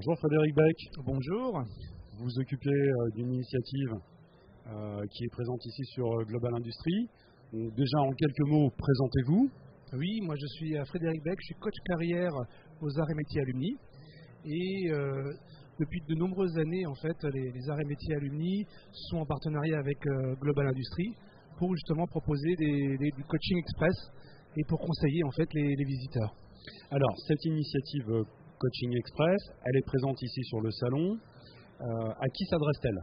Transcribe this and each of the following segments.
Bonjour Frédéric Beck. Bonjour. Vous vous occupez d'une initiative qui est présente ici sur Global Industries. Donc, déjà en quelques mots, présentez-vous. Oui, moi je suis Frédéric Beck, je suis coach carrière aux Arts et Métiers Alumni. Et depuis de nombreuses années, en fait, les Arts et Métiers Alumni sont en partenariat avec Global Industries pour justement proposer du coaching express et pour conseiller en fait les visiteurs. Alors, cette initiative Coaching Express, elle est présente ici sur le salon. À qui s'adresse-t-elle?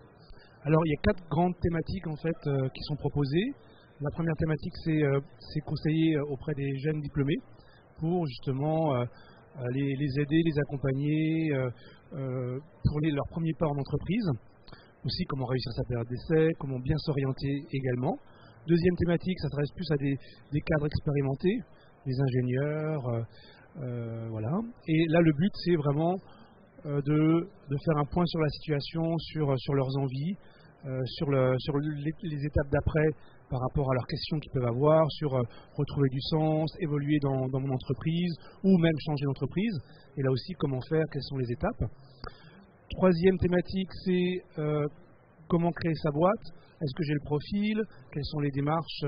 Alors, il y a 4 grandes thématiques en fait qui sont proposées. La première thématique, c'est conseiller auprès des jeunes diplômés pour justement les aider, les accompagner pour leur premier pas en entreprise. Aussi, comment réussir sa période d'essai, comment bien s'orienter également. Deuxième thématique, ça s'adresse plus à des cadres expérimentés, des ingénieurs, voilà. Et là, le but, c'est vraiment de faire un point sur la situation, sur leurs envies, sur les étapes d'après par rapport à leurs questions qu'ils peuvent avoir, sur retrouver du sens, évoluer dans mon entreprise ou même changer d'entreprise. Et là aussi, comment faire, quelles sont les étapes. Troisième thématique, c'est comment créer sa boîte. Est-ce que j'ai le profil? Quelles sont les démarches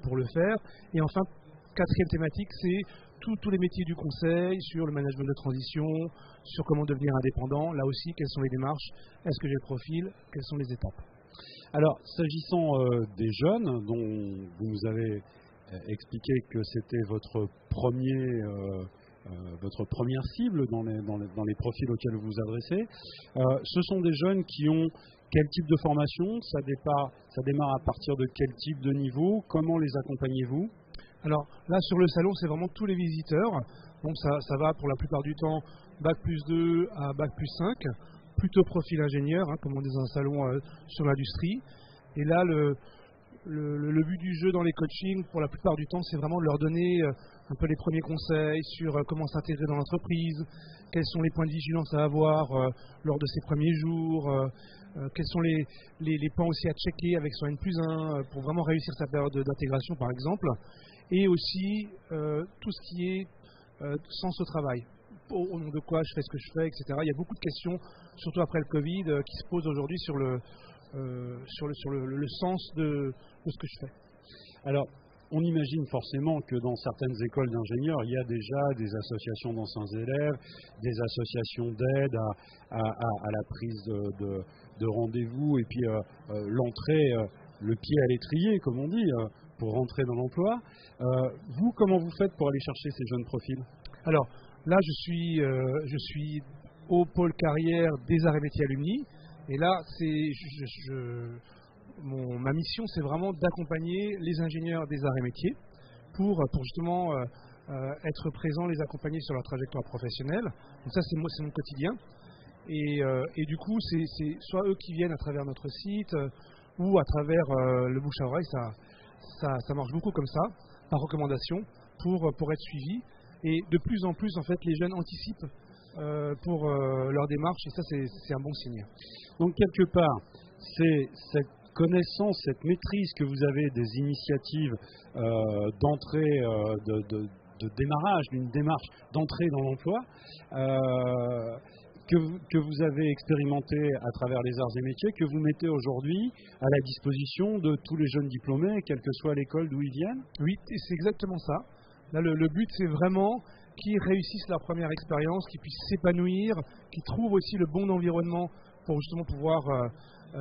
pour le faire? Et enfin, quatrième thématique, c'est tous les métiers du conseil, sur le management de transition, sur comment devenir indépendant. Là aussi, quelles sont les démarches? Est-ce que j'ai le profil? Quelles sont les étapes? Alors, s'agissant des jeunes, dont vous nous avez expliqué que c'était votre première cible dans les profils auxquels vous vous adressez, ce sont des jeunes qui ont quel type de formation? Ça démarre à partir de quel type de niveau? Comment les accompagnez-vous? Alors là, sur le salon, c'est vraiment tous les visiteurs. Donc ça va pour la plupart du temps Bac plus 2 à Bac plus 5, plutôt profil ingénieur, comme on dit dans un salon sur l'industrie. Et là, le but du jeu dans les coachings, pour la plupart du temps, c'est vraiment de leur donner un peu les premiers conseils sur comment s'intégrer dans l'entreprise, quels sont les points de vigilance à avoir lors de ces premiers jours, quels sont les points aussi à checker avec son N+1 pour vraiment réussir sa période d'intégration, par exemple. Et aussi tout ce qui est sens au travail. Au nom de quoi je fais ce que je fais, etc. Il y a beaucoup de questions, surtout après le Covid, qui se posent aujourd'hui sur le sens de ce que je fais. Alors, on imagine forcément que dans certaines écoles d'ingénieurs, il y a déjà des associations d'anciens élèves, des associations d'aide à la prise de rendez-vous et puis l'entrée, le pied à l'étrier, comme on dit, pour rentrer dans l'emploi. Vous, comment vous faites pour aller chercher ces jeunes profils? Alors, là, je suis au pôle carrière des Arts et Métiers Alumni. Et là, ma mission, c'est vraiment d'accompagner les ingénieurs des arts et métiers pour justement être présent, les accompagner sur leur trajectoire professionnelle. Donc ça, c'est mon quotidien. Et du coup, c'est soit eux qui viennent à travers notre site ou à travers le bouche à oreille. Ça marche beaucoup comme ça, par recommandation, pour être suivis. Et de plus en plus, en fait, les jeunes anticipent pour leur démarche, et ça, c'est un bon signe. Donc, quelque part, c'est cette connaissance, cette maîtrise que vous avez des initiatives d'entrée, de démarrage, d'une démarche d'entrée dans l'emploi, que vous avez expérimenté à travers les arts et métiers, que vous mettez aujourd'hui à la disposition de tous les jeunes diplômés, quelle que soit l'école d'où ils viennent? Oui, c'est exactement ça. Là, le but, c'est vraiment qu'ils réussissent leur première expérience, qu'ils puissent s'épanouir, qu'ils trouvent aussi le bon environnement pour justement pouvoir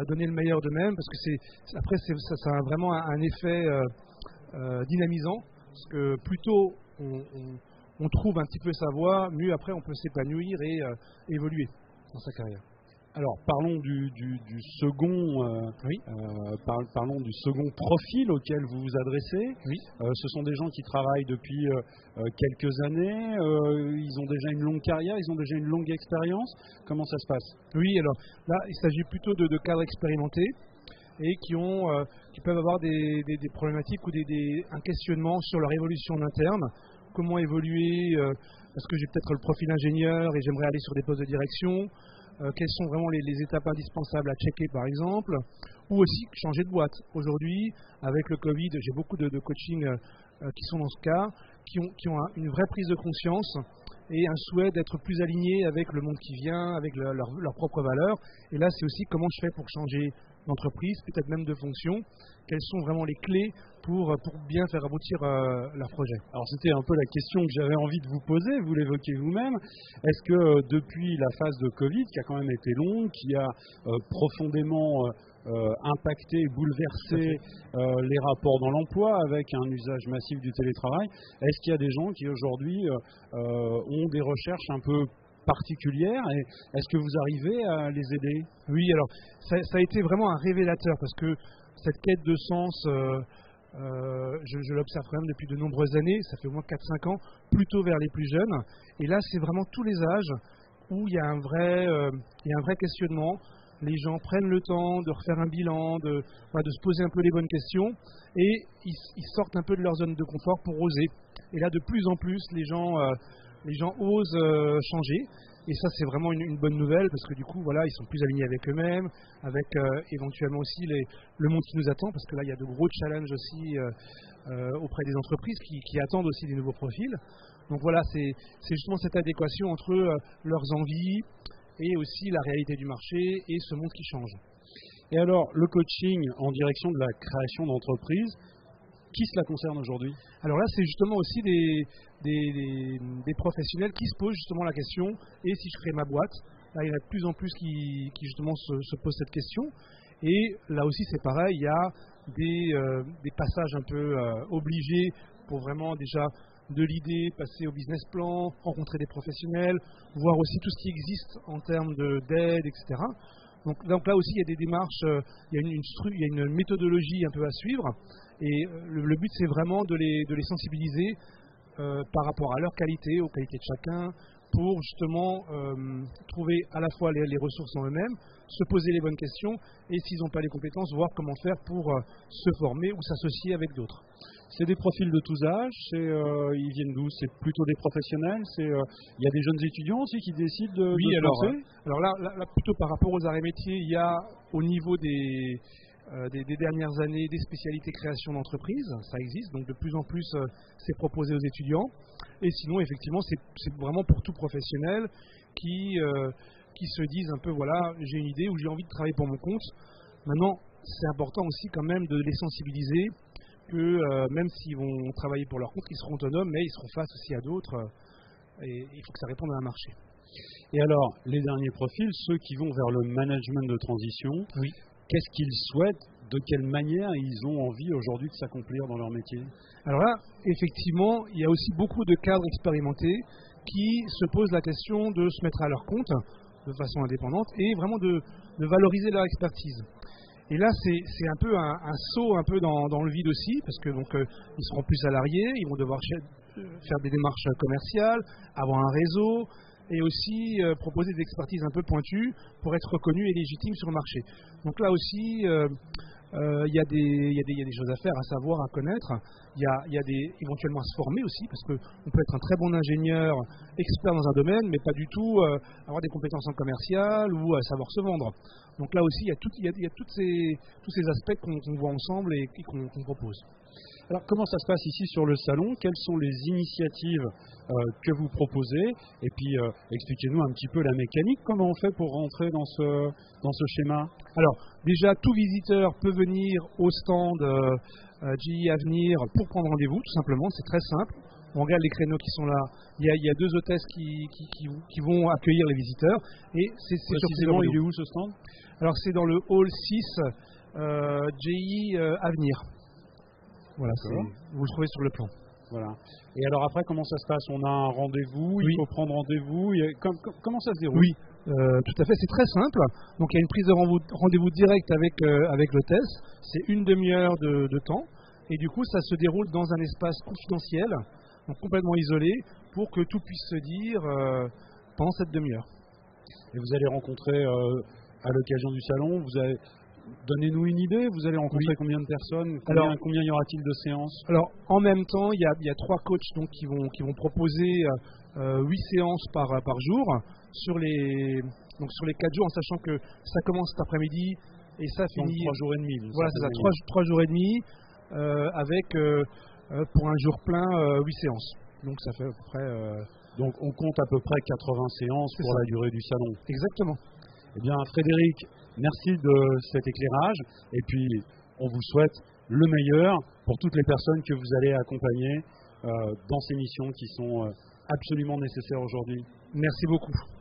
donner le meilleur d'eux-mêmes, parce que après, ça a vraiment un effet dynamisant, parce que plus tôt on trouve un petit peu sa voie, mieux après on peut s'épanouir et évoluer dans sa carrière. Alors parlons du second, parlons du second profil auquel vous vous adressez. Oui. Ce sont des gens qui travaillent depuis quelques années. Ils ont déjà une longue carrière, ils ont déjà une longue expérience. Comment ça se passe? Oui, alors là, il s'agit plutôt de cadres expérimentés et qui peuvent avoir des problématiques ou un questionnement sur leur évolution en interne. Comment évoluer parce que j'ai peut-être le profil ingénieur et j'aimerais aller sur des postes de direction. Quelles sont vraiment les étapes indispensables à checker, par exemple, ou aussi changer de boîte. Aujourd'hui, avec le Covid, j'ai beaucoup de coaching qui sont dans ce cas, qui ont une vraie prise de conscience et un souhait d'être plus aligné avec le monde qui vient, avec leurs propres valeurs. Et là, c'est aussi comment je fais pour changer d'entreprise, peut-être même de fonction. Quelles sont vraiment les clés pour bien faire aboutir leur projet. Alors c'était un peu la question que j'avais envie de vous poser, vous l'évoquez vous-même. Est-ce que depuis la phase de Covid, qui a quand même été longue, qui a profondément impacté, bouleversé les rapports dans l'emploi avec un usage massif du télétravail, est-ce qu'il y a des gens qui aujourd'hui ont des recherches un peu particulières et est-ce que vous arrivez à les aider? Oui, alors ça a été vraiment un révélateur parce que cette quête de sens, je l'observe quand même depuis de nombreuses années, ça fait au moins 4-5 ans, plutôt vers les plus jeunes. Et là, c'est vraiment tous les âges où il y a un vrai questionnement. Les gens prennent le temps de refaire un bilan, de se poser un peu les bonnes questions et ils sortent un peu de leur zone de confort pour oser. Et là, de plus en plus, les gens osent changer. Et ça, c'est vraiment une bonne nouvelle parce que du coup, voilà, ils sont plus alignés avec eux-mêmes, avec éventuellement aussi le monde qui nous attend, parce que là, il y a de gros challenges aussi auprès des entreprises qui attendent aussi des nouveaux profils. Donc voilà, c'est justement cette adéquation entre leurs envies et aussi la réalité du marché et ce monde qui change. Et alors, le coaching en direction de la création d'entreprises, qui cela concerne aujourd'hui? Alors là, c'est justement aussi des professionnels qui se posent justement la question, et si je crée ma boîte? Là, il y en a de plus en plus qui justement se posent cette question. Et là aussi, c'est pareil, il y a des passages un peu obligés pour vraiment déjà de l'idée, passer au business plan, rencontrer des professionnels, voir aussi tout ce qui existe en termes d'aide, etc. Donc là aussi, il y a des démarches, il y a une méthodologie un peu à suivre. Et le but, c'est vraiment de les sensibiliser par rapport à leur qualité, aux qualités de chacun, pour justement trouver à la fois les ressources en eux-mêmes, se poser les bonnes questions, et s'ils n'ont pas les compétences, voir comment faire pour se former ou s'associer avec d'autres. C'est des profils de tous âges, ils viennent d'où? C'est plutôt des professionnels, il y a des jeunes étudiants aussi qui décident de se lancer? Alors là, plutôt par rapport aux arts et métiers, il y a au niveau des dernières années des spécialités création d'entreprise, ça existe, donc de plus en plus c'est proposé aux étudiants. Et sinon, effectivement, c'est vraiment pour tout professionnel qui se disent un peu, voilà, j'ai une idée ou j'ai envie de travailler pour mon compte. Maintenant, c'est important aussi quand même de les sensibiliser que même s'ils vont travailler pour leur compte, ils seront autonomes, mais ils seront face aussi à d'autres et il faut que ça réponde à un marché. Et alors, les derniers profils, ceux qui vont vers le management de transition, oui. Qu'est-ce qu'ils souhaitent? De quelle manière ils ont envie aujourd'hui de s'accomplir dans leur métier? Alors là, effectivement, il y a aussi beaucoup de cadres expérimentés qui se posent la question de se mettre à leur compte de façon indépendante et vraiment de valoriser leur expertise. Et là, c'est un peu un saut un peu dans le vide aussi, parce que donc ils seront plus salariés, ils vont devoir faire des démarches commerciales, avoir un réseau, et aussi proposer des expertises un peu pointues pour être reconnus et légitimes sur le marché. Donc là aussi, il y a des choses à faire, à savoir, à connaître. Il y a éventuellement à se former aussi, parce qu'on peut être un très bon ingénieur, expert dans un domaine, mais pas du tout avoir des compétences en commercial ou savoir se vendre. Donc là aussi, il y a tous ces aspects qu'on voit ensemble et qu'on propose. Alors, comment ça se passe ici sur le salon? Quelles sont les initiatives que vous proposez? Et puis, expliquez-nous un petit peu la mécanique. Comment on fait pour rentrer dans ce schéma? Alors, déjà, tout visiteur peut venir au stand GE Avenir pour prendre rendez-vous, tout simplement. C'est très simple. On regarde les créneaux qui sont là. Il y a deux hôtesses qui vont accueillir les visiteurs. Et c'est précisément, il est où ce stand? Alors, c'est dans le hall 6 GE Avenir. Voilà, vous le trouvez sur le plan. Voilà. Et alors après, comment ça se passe? On a un rendez-vous, oui. Il faut prendre rendez-vous. Comment ça se déroule? Oui, tout à fait. C'est très simple. Donc il y a une prise de rendez-vous direct avec l'hôtesse. C'est une demi-heure de temps. Et du coup, ça se déroule dans un espace confidentiel, donc complètement isolé, pour que tout puisse se dire pendant cette demi-heure. Et vous allez rencontrer, à l'occasion du salon, donnez-nous une idée, vous allez rencontrer combien de personnes? Combien y aura-t-il de séances? Alors, en même temps, il y a 3 coachs donc, qui vont proposer 8 séances par jour sur les 4 jours, en sachant que ça commence cet après-midi et ça finit... 3 jours et demi. Voilà, c'est ça, 3 jours et demi, avec, pour un jour plein, 8 séances. Donc ça fait à peu près... Donc on compte à peu près 80 séances pour la durée du salon. Exactement. Eh bien Frédéric, merci de cet éclairage et puis on vous souhaite le meilleur pour toutes les personnes que vous allez accompagner dans ces missions qui sont absolument nécessaires aujourd'hui. Merci beaucoup.